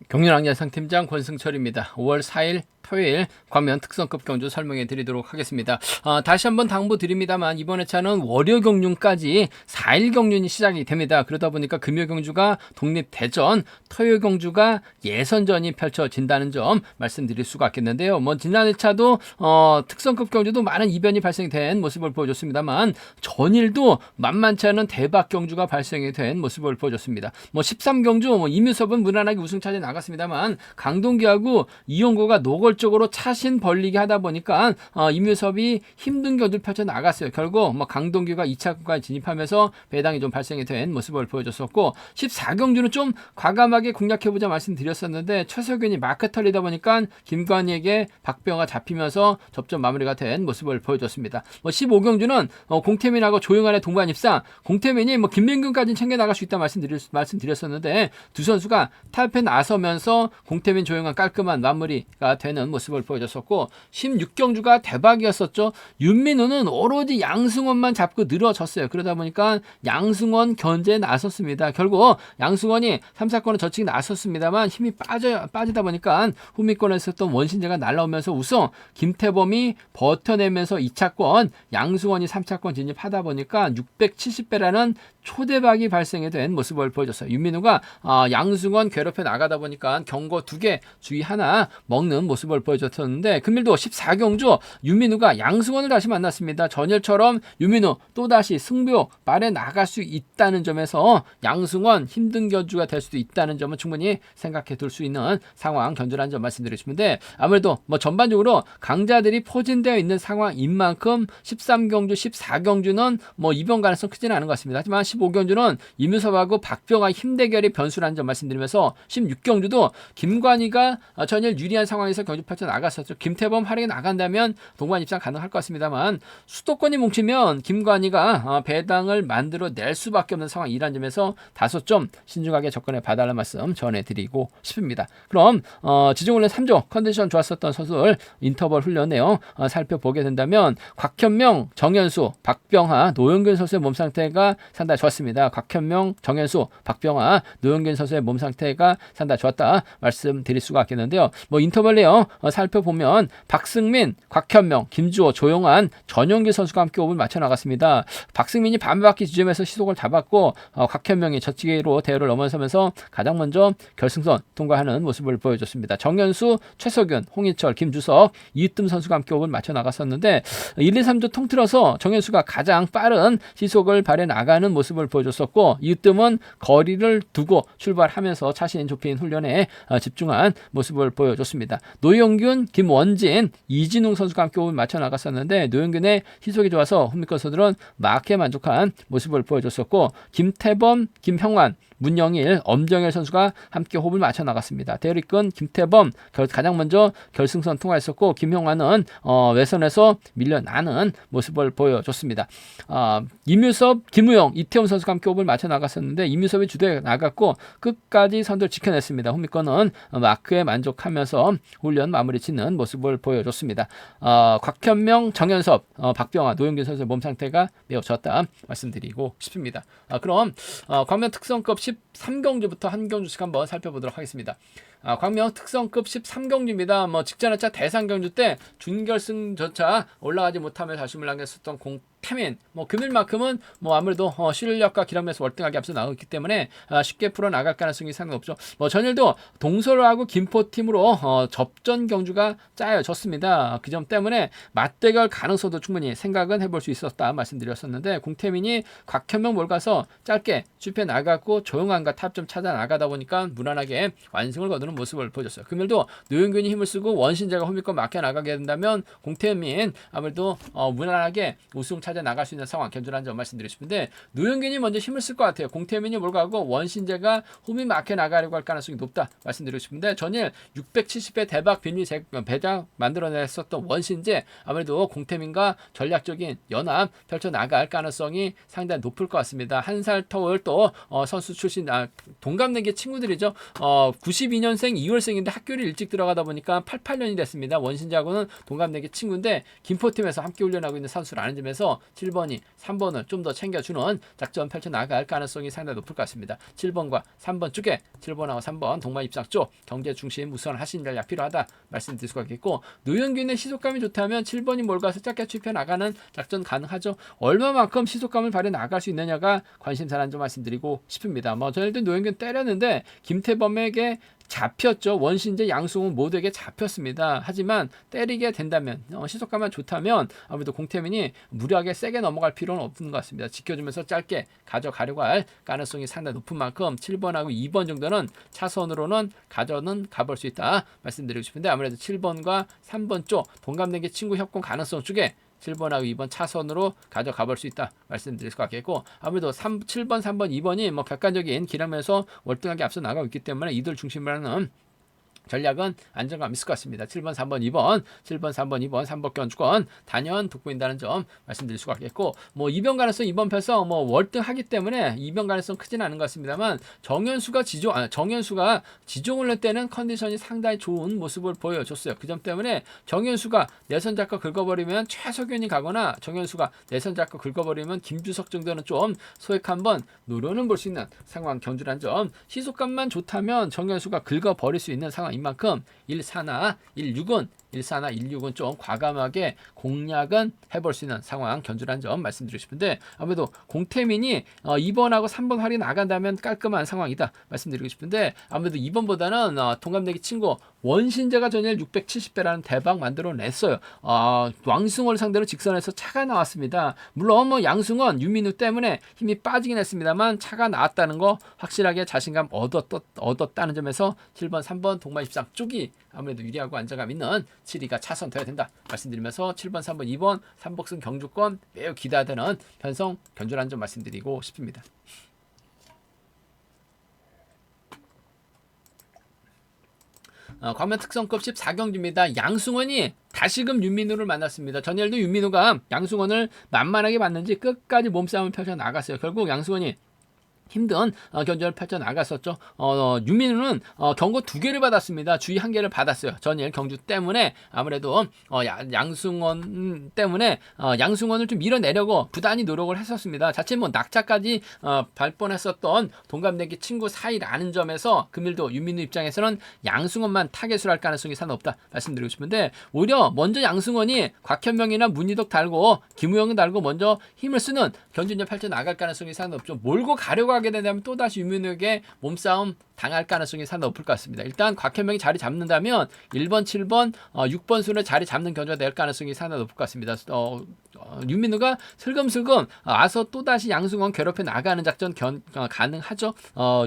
경륜왕 예상팀장 권승철입니다. 5월 4일 토요일 광면 특성급 경주 설명해 드리도록 하겠습니다. 다시 한번 당부 드립니다만 이번 회차는 월요 경륜까지 4일 경륜이 시작이 됩니다. 그러다 보니까 금요 경주가 독립대전, 토요 경주가 예선전이 펼쳐진다는 점 말씀드릴 수가 있겠는데요. 지난 회차도 특성급 경주도 많은 이변이 발생된 모습을 보여줬습니다만 전일도 만만치 않은 대박 경주가 발생이 된 모습을 보여줬습니다. 13경주 이뮤섭은 무난하게 우승차지에 나갔습니다만 강동기하고 이용고가 노골적으로 차신 벌리게 하다 보니까 이뮤섭이 힘든 경주를 펼쳐 나갔어요. 결국 강동기가 2차까지 진입하면서 배당이 좀 발생이 된 모습을 보여줬었고 14경주는 좀 과감하게 공략해보자 말씀드렸었는데 최석윤이 마크 털리다 보니까 김관희에게 박병호가 잡히면서 접전 마무리가 된 모습을 보여줬습니다. 15경주는 공태민하고 조용한의 동반 입상, 공태민이 김민근까지 챙겨 나갈 수 있다 말씀드렸었는데 두 선수가 탈패 나서면서 공태민 조용한 깔끔한 마무리가 되는 모습을 보여줬었고 16경주가 대박이었었죠. 윤민우는 오로지 양승원만 잡고 늘어졌어요. 그러다 보니까 양승원 견제에 나섰습니다. 결국 양승원이 3, 4권에 젖히기 나섰습니다만 힘이 빠지다 보니까 후미권에 있었던 원신재가 날라오면서 우승, 김태범이 버텨내면서 2차권, 양승원이 3차권 진입하다 보니까 670배라는 초대박이 발생이 된 모습을 보여줬어요. 윤민우가 양승원 괴롭혀 나가다 보니까 경고 2개, 주의 하나 먹는 모습을 보여줬었는데 금일도 14경주 윤민우가 양승원을 다시 만났습니다. 전일처럼 윤민우 또다시 승부 말에 나갈 수 있다는 점에서 양승원 힘든 견주가 될 수도 있다는 점은 충분히 생각해 둘 수 있는 상황 견주라는 점 말씀드리시는데 아무래도 전반적으로 강자들이 포진되어 있는 상황인 만큼 13경주, 14경주는 이변 가능성 크지는 않은 것 같습니다. 하지만 15경주는 이뮤섭하고 박병호의 힘대결이 변수라는 점 말씀드리면서 16경주도 김관희가 전일 유리한 상황에서 경주 펼쳐 나갔었죠. 김태범 활약이 나간다면 동반 입상 가능할 것 같습니다만 수도권이 뭉치면 김관희가 배당을 만들어낼 수밖에 없는 상황이라는 점에서 다소 좀 신중하게 접근해 봐달라는 말씀 전해드리고 싶습니다. 그럼 지정훈련 3조 컨디션 좋았었던 선수들 인터벌 훈련 내용 살펴보게 된다면 곽현명, 정현수, 박병하, 노영균 선수의 몸 상태가 상당히 좋았습니다. 곽현명, 정현수, 박병하, 노영균 선수의 몸 상태가 상당히 좋았다 말씀드릴 수가 있겠는데요. 인터벌 내용 살펴보면 박승민, 곽현명, 김주호, 조용한, 전용기 선수가 함께 호흡을 맞춰 나갔습니다. 박승민이 반바퀴 지점에서 시속을 잡았고 곽현명이 저치기로 대열을 넘어서면서 가장 먼저 결승선 통과하는 모습을 보여줬습니다. 정현수, 최석윤, 홍희철, 김주석, 이으뜸 선수가 함께 호흡을 맞춰 나갔었는데 1, 2, 3조 통틀어서 정현수가 가장 빠른 시속을 발휘해 나가는 모습을 보여줬었고 이으뜸은 거리를 두고 출발하면서 자신 좁힌 훈련에 집중한 모습을 보여줬습니다. 노영균, 김원진, 이진웅 선수가 함께 호흡을 맞춰 나갔었는데 노영균의 시속이 좋아서 훈미권 선수들은 막에 만족한 모습을 보여줬었고 김태범, 김형환, 문영일, 엄정일 선수가 함께 호흡을 맞춰 나갔습니다. 대회를 이끈 김태범 가장 먼저 결승선 통과했었고 김형환은 외선에서 밀려나는 모습을 보여줬습니다. 이뮤섭, 김우영, 이태훈 선수가 함께 호흡을 맞춰 나갔었는데 이뮤섭이 주도에 나갔고 끝까지 선두를 지켜냈습니다. 훈미권은 마크에 만족하면서 훈련 마무리 짓는 모습을 보여줬습니다. 곽현명, 정현섭, 박병화, 노영균 선수의 몸 상태가 매우 좋았다 말씀드리고 싶습니다. 그럼 광면 특성급 13경주부터 한 경주씩 한번 살펴보도록 하겠습니다. 광명 특성급 13경주입니다. 직전회차 대상경주 때 준결승조차 올라가지 못하며 자신을 남겼었던 태민, 금일만큼은 아무래도 실력과 기량에서 월등하게 앞서 나왔기 때문에 쉽게 풀어나갈 가능성이 상당히 없죠. 전일도 동서로하고 김포팀으로 접전 경주가 짜여졌습니다. 그 점 때문에 맞대결 가능성도 충분히 생각은 해볼 수 있었다 말씀드렸었는데 공태민이 곽현명 몰가서 짧게 좁혀 나갔고 조용한과 탑 좀 찾아 나가다 보니까 무난하게 완승을 거두는 모습을 보여줬어요. 금일도 노영균이 힘을 쓰고 원신재가 홈미권 막혀 나가게 된다면 공태민 아무래도 무난하게 우승 찾아 나갈 수 있는 상황 견주라는 점 말씀드리고 싶은데 노영균이 먼저 힘을 쓸 것 같아요. 공태민이 몰가고 원신재가 홈이 막혀 나가려고 할 가능성이 높다 말씀드리고 싶은데 전일 670배 대박 빌미 배당 만들어냈었던 원신재 아무래도 공태민과 전략적인 연합 펼쳐 나갈 가능성이 상당히 높을 것 같습니다. 한 살 터울 또 선수 출신 동갑내기 친구들이죠. 92년 2000년생 2월생인데 학교를 일찍 들어가다 보니까 88년이 됐습니다. 원신자하고는 동갑내기 친구인데 김포팀에서 함께 훈련하고 있는 선수라는 점에서 7번이 3번을 좀 더 챙겨주는 작전 펼쳐나갈 가능성이 상당히 높을 것 같습니다. 7번과 3번 쪽에 7번하고 3번 동반 입상 쪽 경제 중심 우선 하신 전략 필요하다 말씀드릴 수가 있겠고, 노현균의 시속감이 좋다면 7번이 몰가서 짧게 추입해 나가는 작전 가능하죠. 얼마만큼 시속감을 발휘해 나갈 수 있느냐가 관심사라는 점 말씀드리고 싶습니다. 저희도 노현균 때렸는데 김태범에게 잡혔죠. 원신재 양승훈 모두에게 잡혔습니다. 하지만 때리게 된다면 시속감만 좋다면 아무래도 공태민이 무리하게 세게 넘어갈 필요는 없는 것 같습니다. 지켜주면서 짧게 가져가려고 할 가능성이 상당히 높은 만큼 7번하고 2번 정도는 차선으로는 가볼 수 있다 말씀드리고 싶은데, 아무래도 7번과 3번 쪽 동갑내기 친구 협공 가능성 쪽에 7번하고 2번 차선으로 가져가 볼 수 있다 말씀드릴 수 같겠고, 아무래도 7번, 3번, 2번이 객관적인 기량에서 월등하게 앞서 나가고 있기 때문에 이들 중심으로 하는 전략은 안정감 있을 것 같습니다. 7번, 3번, 2번, 7번, 3번, 2번, 3번권 주권 단연 돋보인다는 점 말씀드릴 수가 있겠고, 이변 가능성 이번 편성 월등하기 때문에 이변 가능성 크지는 않은 것 같습니다만, 정현수가 지종을 낼 때는 컨디션이 상당히 좋은 모습을 보여줬어요. 그 점 때문에 정현수가 내선 잡고 긁어버리면 최석윤이 가거나, 정현수가 내선 잡고 긁어버리면 김주석 정도는 좀 소액 한번 노려는 볼 수 있는 상황 견주란 점, 시속감만 좋다면 정현수가 긁어버릴 수 있는 상황 이만큼 1사나 1육은 좀 과감하게 공략은 해볼 수 있는 상황 견주란 점 말씀드리고 싶은데, 아무래도 공태민이 2번하고 3번 활이 나간다면 깔끔한 상황이다 말씀드리고 싶은데, 아무래도 2번보다는 동갑내기 친구 원신재가 전일 670배라는 대박 만들어냈어요. 왕승원을 상대로 직선에서 차가 나왔습니다. 물론 양승원, 유민우 때문에 힘이 빠지긴 했습니다만 차가 나왔다는 거 확실하게 자신감 얻었다는 점에서 7번, 3번 동반입상 쪽이 아무래도 유리하고 안정감 있는 7위가 차선돼야 된다 말씀드리면서 7번, 3번, 2번 3복승 경주권 매우 기대되는 편성 견주라는 점 말씀드리고 싶습니다. 광면 특성급 14경주입니다. 양승원이 다시금 윤민우를 만났습니다. 전일도 윤민우가 양승원을 만만하게 봤는지 끝까지 몸싸움을 펼쳐 나갔어요. 결국 양승원이 힘든 견주를 펼쳐 나갔었죠. 윤민우는 경고 2개를 받았습니다. 주의 1개를 받았어요. 전일 경주 때문에 아무래도 양승원 때문에 양승원을 좀 밀어내려고 부단히 노력을 했었습니다. 자칫 낙차까지 발본했었던 동갑내기 친구 사이라는 점에서 금일도 윤민우 입장에서는 양승원만 타겟으로 할 가능성이 상당히 없다 말씀드리고 싶은데, 오히려 먼저 양승원이 곽현명이나 문희덕 달고 김우영을 달고 먼저 힘을 쓰는 견주를 펼쳐 나갈 가능성이 상당히 없죠. 몰고 가려고 하게 된다면 또다시 윤민우에게 몸싸움 당할 가능성이 상당히 높을 것 같습니다. 일단 곽현명이 자리 잡는다면 1번, 7번, 6번 순에 자리 잡는 견주가 될 가능성이 상당히 높을 것 같습니다. 윤민우가 슬금슬금 와서 또다시 양승원 괴롭혀 나가는 작전 가능하죠.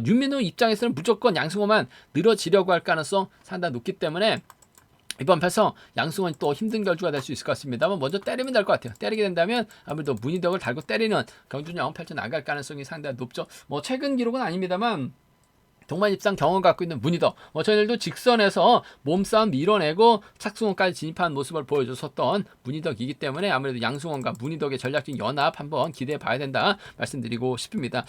윤민우 입장에서는 무조건 양승원만 늘어지려고 할 가능성 상당히 높기 때문에 이번 패서 양승원이 또 힘든 결주가 될 수 있을 것 같습니다만, 먼저 때리면 될 것 같아요. 때리게 된다면 아무래도 문희덕을 달고 때리는 경주령 펼쳐 나갈 가능성이 상당히 높죠. 최근 기록은 아닙니다만 동반입상 경험 갖고 있는 문희덕, 저희들도 직선에서 몸싸움 밀어내고 착승원까지 진입한 모습을 보여줬었던 문희덕이기 때문에 아무래도 양승원과 문희덕의 전략적 연합 한번 기대해 봐야 된다 말씀드리고 싶습니다.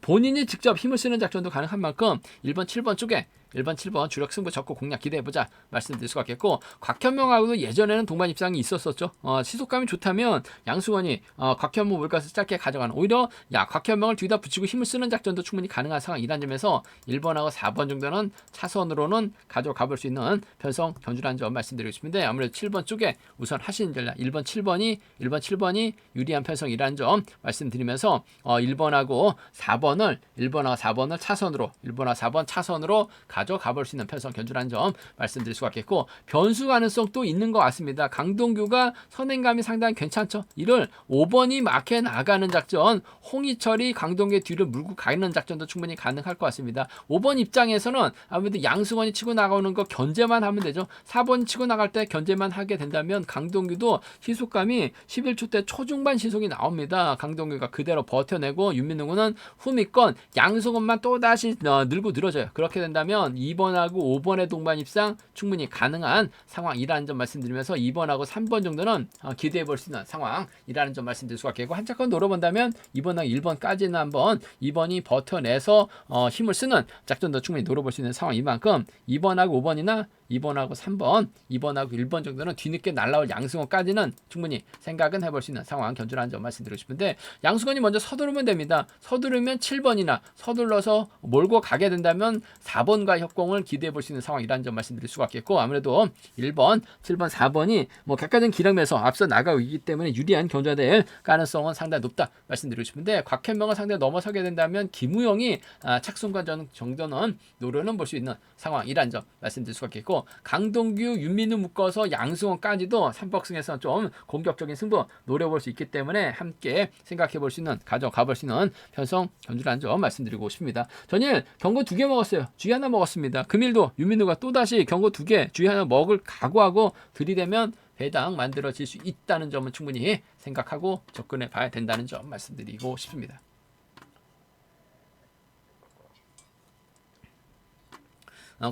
본인이 직접 힘을 쓰는 작전도 가능한 만큼 1번, 7번 쪽에 1번, 7번 주력 승부 적고 공략 기대해보자 말씀드릴 수가 있겠고, 곽현명하고도 예전에는 동반 입상이 있었었죠. 시속감이 좋다면 양승원이 곽현명 몰가서 짧게 가져가는, 오히려 곽현명을 뒤다 붙이고 힘을 쓰는 작전도 충분히 가능한 상황이란 점에서 1번하고 4번 정도는 차선으로는 가져가 볼 수 있는 편성 견주라는 점 말씀드리고 싶은데, 아무래도 7번 쪽에 우선 하시는 전략 1번, 7번이 유리한 편성이라는 점 말씀드리면서 1번하고 4번을 차선으로 1번하고 4번 차선으로 가져가 볼 수 있는 편성 견주라는 점 말씀드릴 수가 있겠고, 변수 가능성도 있는 것 같습니다. 강동규가 선행감이 상당히 괜찮죠. 이를 5번이 막해 나가는 작전, 홍희철이 강동규의 뒤를 물고 가는 작전도 충분히 가능할 것 같습니다. 5번 입장에서는 아무래도 양승원이 치고 나가는 거 견제만 하면 되죠. 4번이 치고 나갈 때 견제만 하게 된다면 강동규도 시속감이 11초 대 초중반 시속이 나옵니다. 강동규가 그대로 버텨내고 윤민우는 후미권 양승원만 또다시 늘고 늘어져요. 그렇게 된다면 된다면 2번하고 5번의 동반 입상 충분히 가능한 상황이라는 점 말씀드리면서 2번하고 3번 정도는 기대해 볼 수 있는 상황이라는 점 말씀드릴 수가 있겠고, 한 차권 노려본다면 2번하고 1번까지는 한번 2번이 버텨내서 힘을 쓰는 작전도 충분히 노려볼 수 있는 상황인 만큼 2번하고 5번이나 2번하고 3번, 2번하고 1번 정도는 뒤늦게 날라올 양승원까지는 충분히 생각은 해볼 수 있는 상황 견주라는 점 말씀드리고 싶은데, 양승원이 먼저 서두르면 됩니다. 서두르면 7번이나 서둘러서 몰고 가게 된다면 4번과 협공을 기대해 볼 수 있는 상황이라는 점 말씀드릴 수가 있겠고, 아무래도 1번, 7번, 4번이 각가적인 기량에서 앞서 나가고 있기 때문에 유리한 견주가 될 가능성은 상당히 높다 말씀드리고 싶은데, 곽현명을 상대 넘어서게 된다면 김우영이 착순권 정도는 노려는 볼 수 있는 상황이라는 점 말씀드릴 수가 있겠고, 강동규, 윤민우 묶어서 양승원까지도 3복승에서 좀 공격적인 승부 노려볼 수 있기 때문에 함께 생각해 볼 수 있는, 가져가 볼 수 있는 편성 견주라는 점 말씀드리고 싶습니다. 전일 경고 2개 먹었어요. 주의 하나 먹었습니다. 금일도 윤민우가 또다시 경고 2개, 주의 하나 먹을 각오하고 들이대면 배당 만들어질 수 있다는 점은 충분히 생각하고 접근해 봐야 된다는 점 말씀드리고 싶습니다.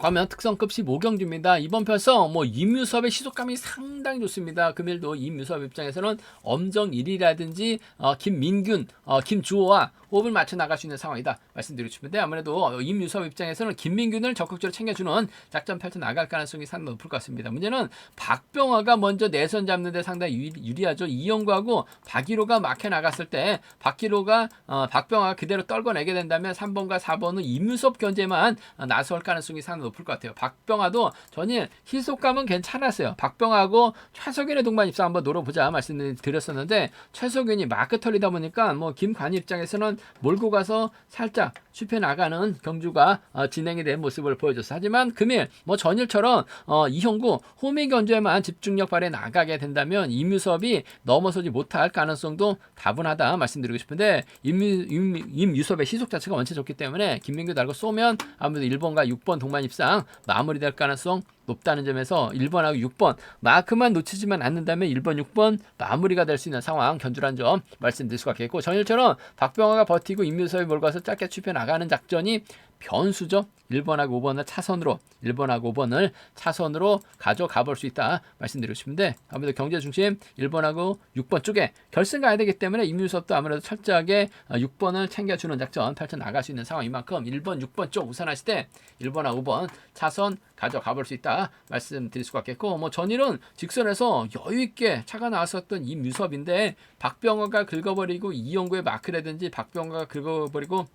과면 특성급 15경주입니다. 이번 편성 임유섭의 시속감이 상당히 좋습니다. 금일도 임유섭 입장에서는 엄정일이라든지 김민균, 김주호와 호흡을 맞춰 나갈 수 있는 상황이다 말씀드리고 싶은데, 아무래도 임유섭 입장에서는 김민균을 적극적으로 챙겨주는 작전 펼쳐 나갈 가능성이 상당히 높을 것 같습니다. 문제는 박병화가 먼저 내선 잡는 데 상당히 유리하죠. 이영구하고 박일호가 막혀 나갔을 때 박병화가 그대로 떨궈내게 된다면 3번과 4번은 임유섭 견제만 나설 가능성이 상당히 높을 것 같아요. 박병화도 전일 희속감은 괜찮았어요. 박병화하고 최석윤의 동반 입상 한번 노려보자 말씀드렸었는데, 최석윤이 마크 털리다 보니까 김관희 입장에서는 몰고 가서 살짝 숲에 나가는 경주가 진행이 된 모습을 보여줬어요. 하지만 금일 전일처럼 이형구 호미 견주에만 집중력 발휘 나가게 된다면 임유섭이 넘어서지 못할 가능성도 다분하다 말씀드리고 싶은데, 임유섭의 시속 자체가 원체 좋기 때문에 김민규 달고 쏘면 아무래도 1번과 6번 동반 입상 마무리될 가능성 높다는 점에서 1번하고 6번 마크만 놓치지만 않는다면 1번, 6번 마무리가 될 수 있는 상황 견주라는 점 말씀드릴 수가 있겠고, 전일처럼 박병화가 버티고 임유섭이 몰고 가서 짧게 춥혀 나가는 작전이 변수죠. 1번하고 5번을 차선으로 1번하고 5번을 차선으로 가져가 볼 수 있다 말씀드리고 싶은데, 아무래도 경제 중심 1번하고 6번 쪽에 결승 가야 되기 때문에 임유섭도 아무래도 철저하게 6번을 챙겨주는 작전 펼쳐 나갈 수 있는 상황인 만큼 1번, 6번 쪽 우선하실 때 1번하고 5번 차선 가져가 볼 수 있다 말씀드릴 수가 있겠고, 전일은 직선에서 여유있게 차가 나왔었던 임유섭인데 박병화가 긁어버리고 이영구의 마크라든지 박병화가 긁어버리고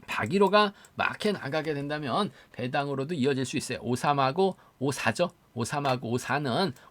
박일호가 막혀 나가게 된다면 배당으로도 이어질 수 있어요. 5-3하고 5-4죠. 5-3하고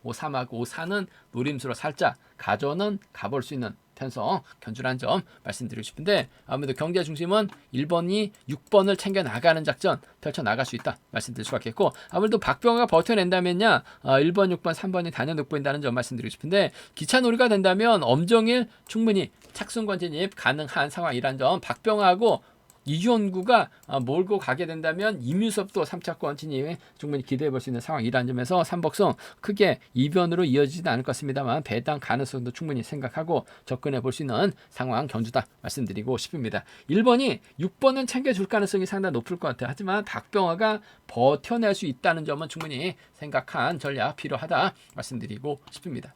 5-4는 노림수로 살짝 가져는 가볼 수 있는 편성 견주라는 점 말씀드리고 싶은데, 아무래도 경제 중심은 1번이 6번을 챙겨 나가는 작전 펼쳐 나갈 수 있다 말씀드릴 수가 있겠고, 아무래도 박병화가 버텨낸다면야 1번, 6번, 3번이 단연 돋보인다는 점 말씀드리고 싶은데, 기차 놀이가 된다면 엄정일 충분히 착순권 진입 가능한 상황이란 점, 박병화하고 이현구가 몰고 가게 된다면 임유섭도 3차권 진입에 충분히 기대해 볼 수 있는 상황이라는 점에서 3복성 크게 이변으로 이어지지는 않을 것 같습니다만 배당 가능성도 충분히 생각하고 접근해 볼 수 있는 상황 견주다 말씀드리고 싶습니다. 1번이 6번은 챙겨줄 가능성이 상당히 높을 것 같아요. 하지만 박병화가 버텨낼 수 있다는 점은 충분히 생각한 전략 필요하다 말씀드리고 싶습니다.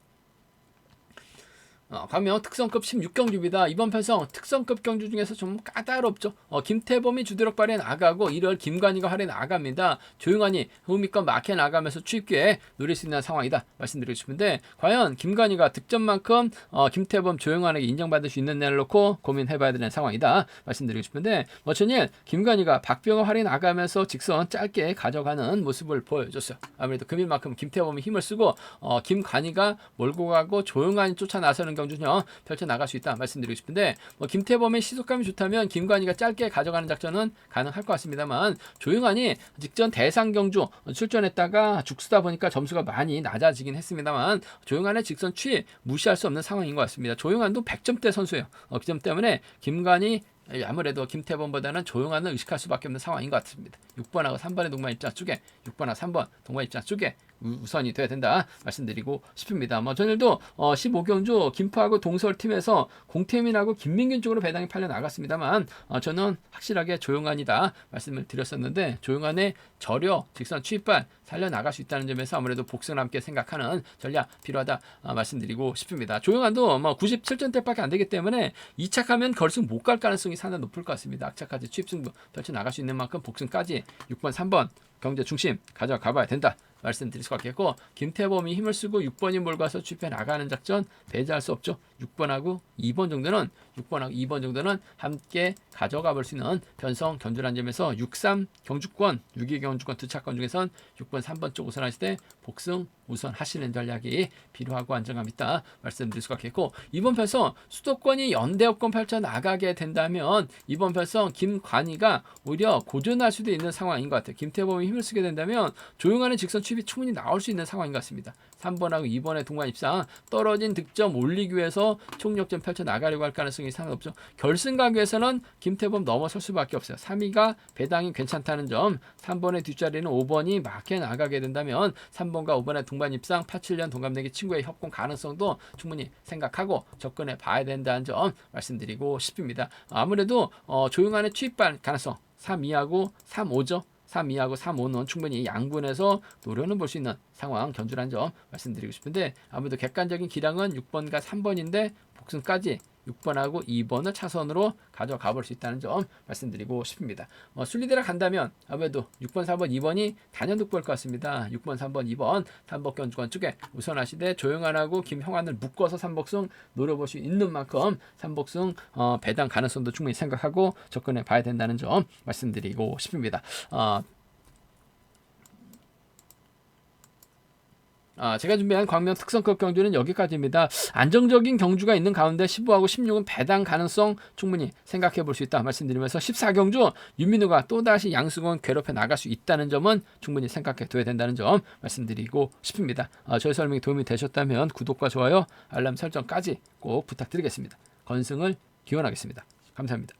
가면 특성급 16경주입니다. 이번 편성 특성급 경주 중에서 좀 까다롭죠. 김태범이 주도력 발휘해 나가고 1월 김관희가 활에 나갑니다. 조용하니 흥미껏 막혀 나가면서 추입기에 노릴 수 있는 상황이다 말씀드리고 싶은데, 과연 김관희가 득점만큼 김태범 조용한에게 인정받을 수 있는 내를 놓고 고민해봐야 되는 상황이다 말씀드리고 싶은데, 전일 김관희가 박병호 활에 나가면서 직선 짧게 가져가는 모습을 보여줬어요. 아무래도 금일만큼 김태범이 힘을 쓰고 김관희가 몰고 가고 조용한이 쫓아 나서는 경주는 펼쳐 나갈 수 있다 말씀드리고 싶은데, 김태범의 시속감이 좋다면 김관희가 짧게 가져가는 작전은 가능할 것 같습니다만, 조용한이 직전 대상 경주 출전했다가 죽쓰다 보니까 점수가 많이 낮아지긴 했습니다만, 조용한의 직선 취 무시할 수 없는 상황인 것 같습니다. 조용한도 100점대 선수예요. 그 점 때문에 김관희 아무래도 김태범보다는 조용한을 의식할 수밖에 없는 상황인 것 같습니다. 6번하고 3번의 동반 입장 쪽에 6번하고 3번 동반 입장 쪽에 우선이 돼야 된다 말씀드리고 싶습니다. 뭐 전일도 15경주 김포하고 동서팀에서 공태민하고 김민균 쪽으로 배당이 팔려 나갔습니다만 저는 확실하게 조용한이다 말씀을 드렸었는데 조용한의 저력 직선 추입발 살려 나갈 수 있다는 점에서 아무래도 복수와 함께 생각하는 전략 필요하다 말씀드리고 싶습니다. 조용한도 뭐 97점대밖에 안 되기 때문에 2착하면 결승 못 갈 가능성이 상당히 높을 것 같습니다. 악착까지 추입승부 펼쳐 나갈 수 있는 만큼 복승까지 6번 3번 경제 중심 가져가 봐야 된다 말씀드릴 수 있겠고, 김태범이 힘을 쓰고 6번이 몰고 와서 추입해 나가는 작전 배제할 수 없죠. 6번하고 2번 정도는 함께 가져가 볼 수 있는 변성 견주란 점에서 6-3 경주권, 6-2 경주권 두 차권 중에선 6번, 3번 쪽 우선하시되 복승 우선 하시는 전략이 필요하고 안정감 있다 말씀드릴 수가 있겠고, 이번 편성 수도권이 연대업권 펼쳐 나가게 된다면 이번 편성 김관희가 오히려 고전할 수도 있는 상황인 것 같아요. 김태범이 힘을 쓰게 된다면 조용하는 직선 추입이 충분히 나올 수 있는 상황인 것 같습니다. 3번하고 2번의 동반 입상 떨어진 득점 올리기 위해서 총력전 펼쳐 나가려고 할 가능성이 상당히 높죠. 결승 가기 위해서는 김태범 넘어설 수밖에 없어요. 3위가 배당이 괜찮다는 점, 3번의 뒷자리는 5번이 막혀 나가게 된다면 3번과 5번의 동반 입상 87년 동갑내기 친구의 협공 가능성도 충분히 생각하고 접근해 봐야 된다는 점 말씀드리고 싶습니다. 아무래도 조용한의 투입발 가능성 3-2하고 3-5죠. 3-2하고 3-5는 충분히 양분해서 노려는 볼 수 있는 상황 견주란 점 말씀드리고 싶은데, 아무래도 객관적인 기량은 6번과 3번인데 복승까지 6번하고 2번을 차선으로 가져가 볼 수 있다는 점 말씀드리고 싶습니다. 순리대로 간다면 아무래도 6번, 4번, 2번이 단연득보일 것 같습니다. 6번, 3번, 2번 3번 견주권 쪽에 우선하시되 조용한하고 김형환을 묶어서 3복승 노려볼 수 있는 만큼 3복승 배당 가능성도 충분히 생각하고 접근해 봐야 된다는 점 말씀드리고 싶습니다. 제가 준비한 광명 특성급 경주는 여기까지입니다. 안정적인 경주가 있는 가운데 15하고 16은 배당 가능성 충분히 생각해 볼 수 있다 말씀드리면서 14경주 윤민우가 또다시 양승원 괴롭혀 나갈 수 있다는 점은 충분히 생각해 둬야 된다는 점 말씀드리고 싶습니다. 저희 설명이 도움이 되셨다면 구독과 좋아요, 알람 설정까지 꼭 부탁드리겠습니다. 건승을 기원하겠습니다. 감사합니다.